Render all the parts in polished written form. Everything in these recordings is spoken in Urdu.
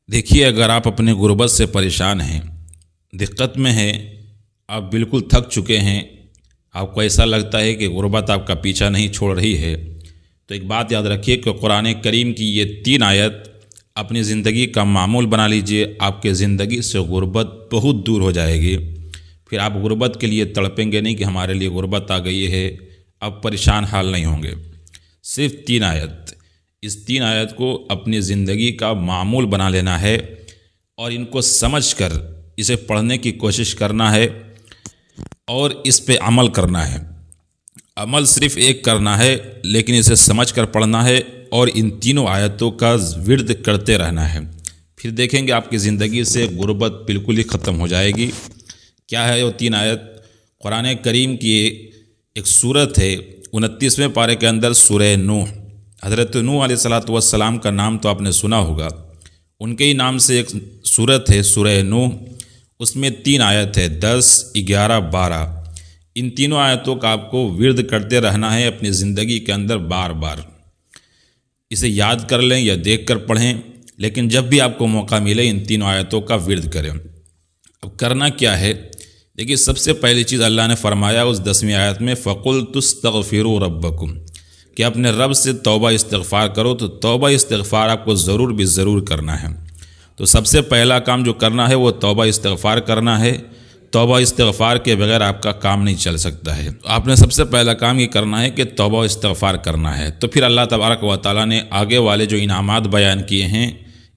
دیکھیے، اگر آپ اپنے غربت سے پریشان ہیں، دقت میں ہیں، آپ بالکل تھک چکے ہیں، آپ کو ایسا لگتا ہے کہ غربت آپ کا پیچھا نہیں چھوڑ رہی ہے، تو ایک بات یاد رکھیے کہ قرآن کریم کی یہ 3 آیت اپنی زندگی کا معمول بنا لیجئے، آپ کے زندگی سے غربت بہت دور ہو جائے گی۔ پھر آپ غربت کے لیے تڑپیں گے نہیں کہ ہمارے لیے غربت آ گئی ہے، اب پریشان حال نہیں ہوں گے۔ صرف 3 آیت، اس 3 آیت کو اپنی زندگی کا معمول بنا لینا ہے اور ان کو سمجھ کر اسے پڑھنے کی کوشش کرنا ہے اور اس پہ عمل کرنا ہے۔ عمل صرف ایک کرنا ہے، لیکن اسے سمجھ کر پڑھنا ہے اور ان تینوں آیتوں کا ورد کرتے رہنا ہے۔ پھر دیکھیں گے آپ کی زندگی سے غربت بالکل ہی ختم ہو جائے گی۔ کیا ہے وہ 3 آیت؟ قرآن کریم کی ایک سورت ہے، 29ویں پارے کے اندر سورہ نوح۔ حضرت نوح علیہ السلام کا نام تو آپ نے سنا ہوگا، ان کے ہی نام سے ایک سورت ہے سورہ نوح، اس میں 3 آیت ہے، 10، 11، 12۔ ان تینوں آیتوں کا آپ کو ورد کرتے رہنا ہے اپنی زندگی کے اندر بار بار۔ اسے یاد کر لیں یا دیکھ کر پڑھیں، لیکن جب بھی آپ کو موقع ملے ان تینوں آیتوں کا ورد کریں۔ اب کرنا کیا ہے؟ دیکھیے، سب سے پہلی چیز اللہ نے فرمایا اس 10ویں آیت میں، فَقُلْتُ اسْتَغْفِرُوا رَبَّكُمْ، کہ اپنے رب سے توبہ استغفار کرو۔ تو توبہ استغفار آپ کو ضرور بھی ضرور کرنا ہے۔ تو سب سے پہلا کام جو کرنا ہے وہ توبہ استغفار کرنا ہے۔ توبہ استغفار کے بغیر آپ کا کام نہیں چل سکتا ہے۔ آپ نے سب سے پہلا کام یہ کرنا ہے کہ توبہ استغفار کرنا ہے۔ تو پھر اللہ تبارک و تعالیٰ نے آگے والے جو انعامات بیان کیے ہیں،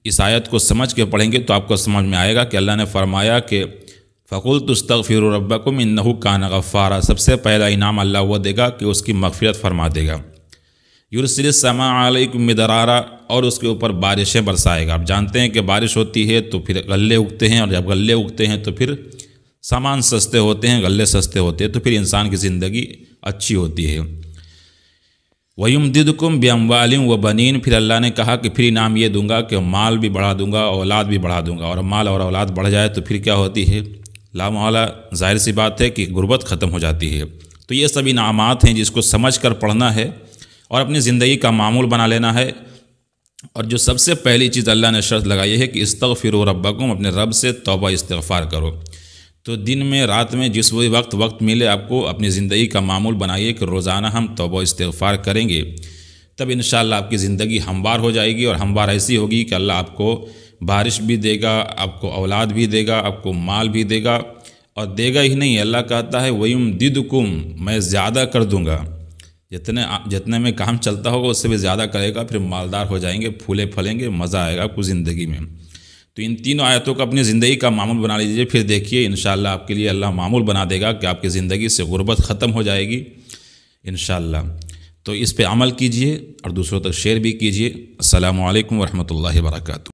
اس آیت کو سمجھ کے پڑھیں گے تو آپ کو سمجھ میں آئے گا کہ اللہ نے فرمایا کہ فَقُلْتُ اسْتَغْفِرُوا رَبَّكُمْ إِنَّهُ كَانَ غَفَّارًا، سب سے پہلا انعام اللہ وہ دے گا کہ اس کی مغفرت فرما دے گا۔ یُرْسِلِ السَّمَاءَ عَلَيْكُمْ مِدْرَارًا، اور اس کے اوپر بارشیں برسائے گا۔ آپ جانتے ہیں کہ بارش ہوتی ہے تو پھر غلے اگتے ہیں، اور جب غلے اگتے ہیں تو پھر سامان سستے ہوتے ہیں، غلے سستے ہوتے ہیں، تو پھر انسان کی زندگی اچھی ہوتی ہے۔ وَيُمْدِدْكُمْ بِأَمْوَالٍ وَبَنِينَ، پھر اللہ نے کہا کہ پھر انعام یہ دوں گا کہ مال بھی بڑھا دوں گا، اولاد بھی بڑھا دوں گا۔ اور مال اور اولاد بڑھ جائے تو پھر کیا ہوتی ہے؟ لا محالہ ظاہر سی بات ہے کہ غربت ختم ہو جاتی ہے۔ تو یہ سب انعامات ہیں جس کو سمجھ کر پڑھنا ہے اور اپنی زندگی کا معمول بنا لینا ہے۔ اور جو سب سے پہلی چیز اللہ نے شرط لگائی ہے کہ استغفروا ربکم، اپنے رب سے توبہ استغفار کرو۔ تو دن میں، رات میں، جس بھی وقت ملے آپ کو اپنی زندگی کا معمول بنائیے کہ روزانہ ہم توبہ استغفار کریں گے، تب انشاءاللہ آپ کی زندگی ہموار ہو جائے گی، اور ہموار ایسی ہوگی کہ اللہ آپ کو بارش بھی دے گا، آپ کو اولاد بھی دے گا، آپ کو مال بھی دے گا، اور دے گا ہی نہیں، اللہ کہتا ہے وَيُمْدِدْكُمْ، میں زیادہ کر دوں گا۔ جتنے میں کام چلتا ہوگا اس سے بھی زیادہ کرے گا، پھر مالدار ہو جائیں گے، پھولے پھلیں گے، مزہ آئے گا آپ کو زندگی میں۔ تو ان تینوں آیتوں کو اپنی زندگی کا معمول بنا لیجیے، پھر دیکھیے انشاءاللہ آپ کے لیے اللہ معمول بنا دے گا کہ آپ کی زندگی سے غربت ختم ہو جائے گی انشاءاللہ۔ تو اس پہ عمل کیجئے اور دوسروں تک شیئر بھی کیجئے۔ السلام علیکم ورحمۃ اللہ وبرکاتہ۔